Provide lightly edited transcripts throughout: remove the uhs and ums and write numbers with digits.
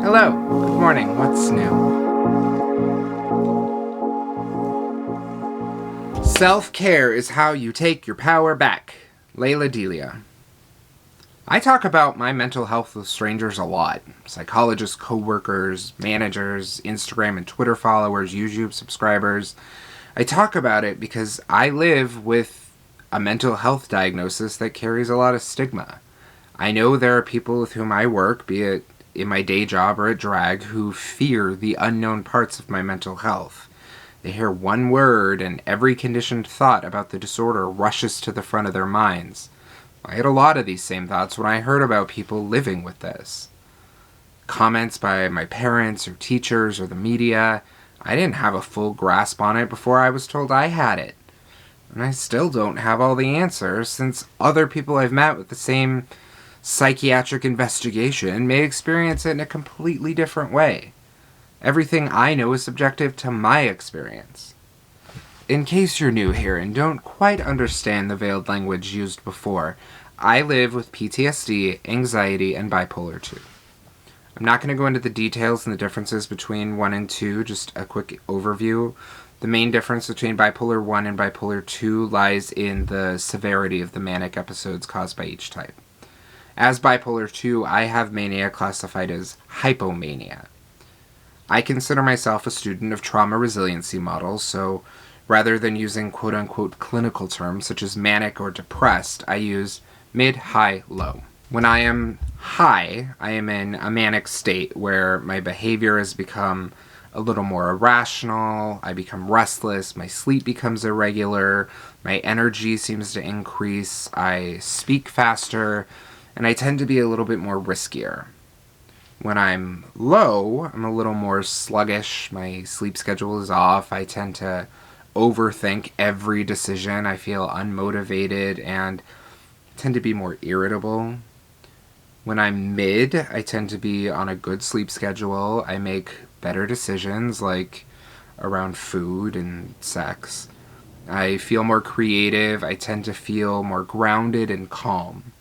Hello, good morning, what's new? Self-care is how you take your power back. Layla Delia. I talk about my mental health with strangers a lot. Psychologists, coworkers, managers, Instagram and Twitter followers, YouTube subscribers. I talk about it because I live with a mental health diagnosis that carries a lot of stigma. I know there are people with whom I work, be it in my day job or at drag, who fear the unknown parts of my mental health. They hear one word and every conditioned thought about the disorder rushes to the front of their minds. I had a lot of these same thoughts when I heard about people living with this. Comments by my parents or teachers or the media, I didn't have a full grasp on it before I was told I had it. And I still don't have all the answers, since other people I've met with the same psychiatric investigation may experience it in a completely different way. Everything I know is subjective to my experience. In case you're new here and don't quite understand the veiled language used before, I live with PTSD, anxiety, and bipolar 2. I'm not going to go into the details and the differences between 1 and 2, just a quick overview. The main difference between bipolar 1 and bipolar 2 lies in the severity of the manic episodes caused by each type. As bipolar 2, I have mania classified as hypomania. I consider myself a student of trauma resiliency models, so rather than using quote-unquote clinical terms such as manic or depressed, I use mid, high, low. When I am high, I am in a manic state where my behavior has become a little more irrational, I become restless, my sleep becomes irregular, my energy seems to increase, I speak faster, and I tend to be a little bit more riskier. When I'm low, I'm a little more sluggish, my sleep schedule is off, I tend to overthink every decision, I feel unmotivated, and tend to be more irritable. When I'm mid, I tend to be on a good sleep schedule, I make better decisions, like around food and sex. I feel more creative, I tend to feel more grounded and calm.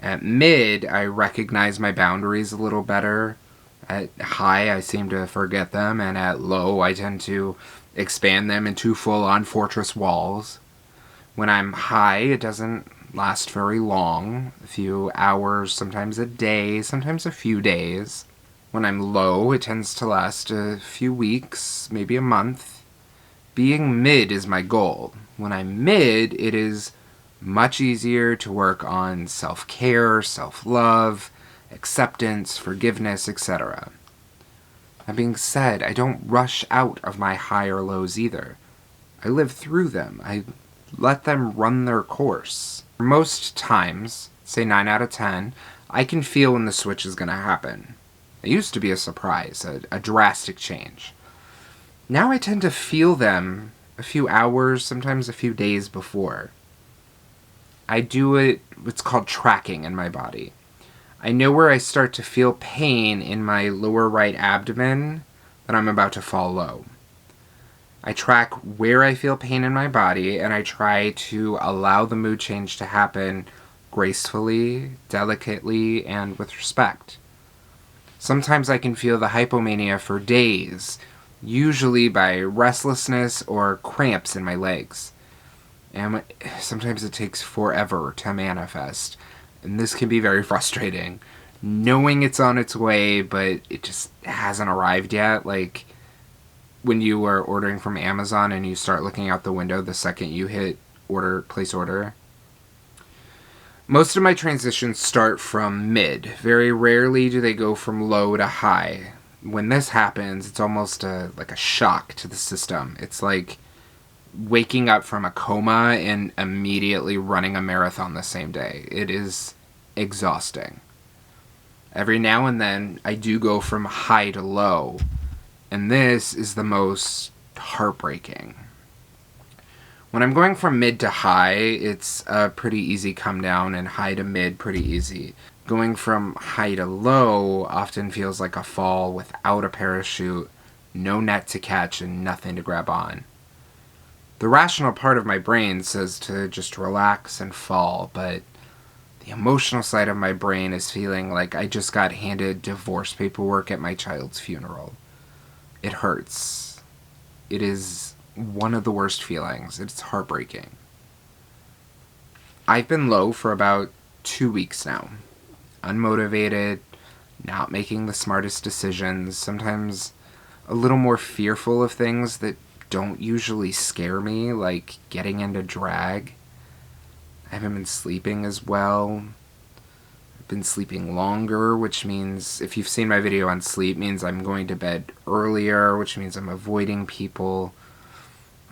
At mid, I recognize my boundaries a little better. At high, I seem to forget them, and at low, I tend to expand them into full-on fortress walls. When I'm high, it doesn't last very long, a few hours, sometimes a day, sometimes a few days. When I'm low, it tends to last a few weeks, maybe a month. Being mid is my goal. When I'm mid, it is much easier to work on self-care, self-love, acceptance, forgiveness, etc. That being said, I don't rush out of my high or lows either. I live through them. I let them run their course. Most times, say 9 out of 10, I can feel when the switch is going to happen. It used to be a surprise, a drastic change. Now I tend to feel them a few hours, sometimes a few days before. I do what's called tracking in my body. I know where I start to feel pain in my lower right abdomen that I'm about to fall low. I track where I feel pain in my body, and I try to allow the mood change to happen gracefully, delicately, and with respect. Sometimes I can feel the hypomania for days, usually by restlessness or cramps in my legs. And sometimes it takes forever to manifest. And this can be very frustrating. Knowing it's on its way, but it just hasn't arrived yet. Like when you are ordering from Amazon and you start looking out the window the second you hit place order. Most of my transitions start from mid. Very rarely do they go from low to high. When this happens, it's almost like a shock to the system. It's like waking up from a coma and immediately running a marathon the same day. It is exhausting. Every now and then, I do go from high to low, and this is the most heartbreaking. When I'm going from mid to high, it's a pretty easy come down, and high to mid pretty easy. Going from high to low often feels like a fall without a parachute, no net to catch, and nothing to grab on. The rational part of my brain says to just relax and fall, but The emotional side of my brain is feeling like I just got handed divorce paperwork at my child's funeral. It hurts. It is one of the worst feelings. It's heartbreaking. I've been low for about 2 weeks now. Unmotivated, not making the smartest decisions, sometimes a little more fearful of things that don't usually scare me, like getting into drag. I haven't been sleeping as well. I've been sleeping longer, which means, if you've seen my video on sleep, means I'm going to bed earlier, which means I'm avoiding people.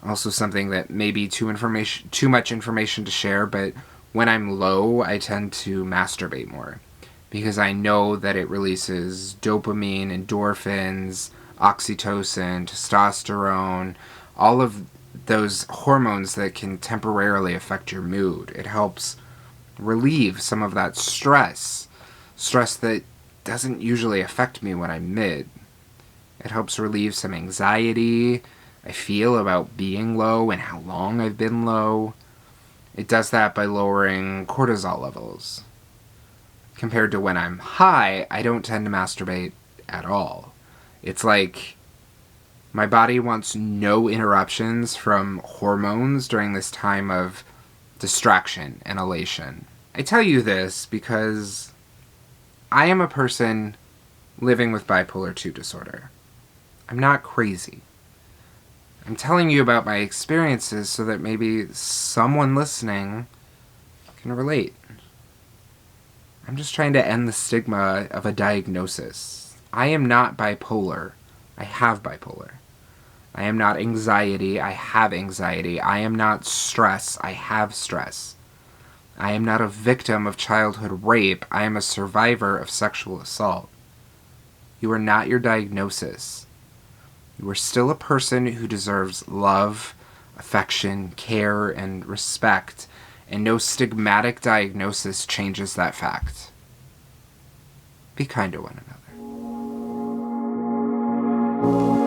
Also something that may be too much information to share, but when I'm low, I tend to masturbate more because I know that it releases dopamine, endorphins, oxytocin, testosterone, all of those hormones that can temporarily affect your mood. It helps relieve some of that stress that doesn't usually affect me when I'm mid. It helps relieve some anxiety I feel about being low and how long I've been low. It does that by lowering cortisol levels. Compared to when I'm high, I don't tend to masturbate at all. It's like my body wants no interruptions from hormones during this time of distraction and elation. I tell you this because I am a person living with bipolar 2 disorder. I'm not crazy. I'm telling you about my experiences so that maybe someone listening can relate. I'm just trying to end the stigma of a diagnosis. I am not bipolar. I have bipolar. I am not anxiety. I have anxiety. I am not stress. I have stress. I am not a victim of childhood rape. I am a survivor of sexual assault. You are not your diagnosis. You are still a person who deserves love, affection, care, and respect, and no stigmatic diagnosis changes that fact. Be kind to one another.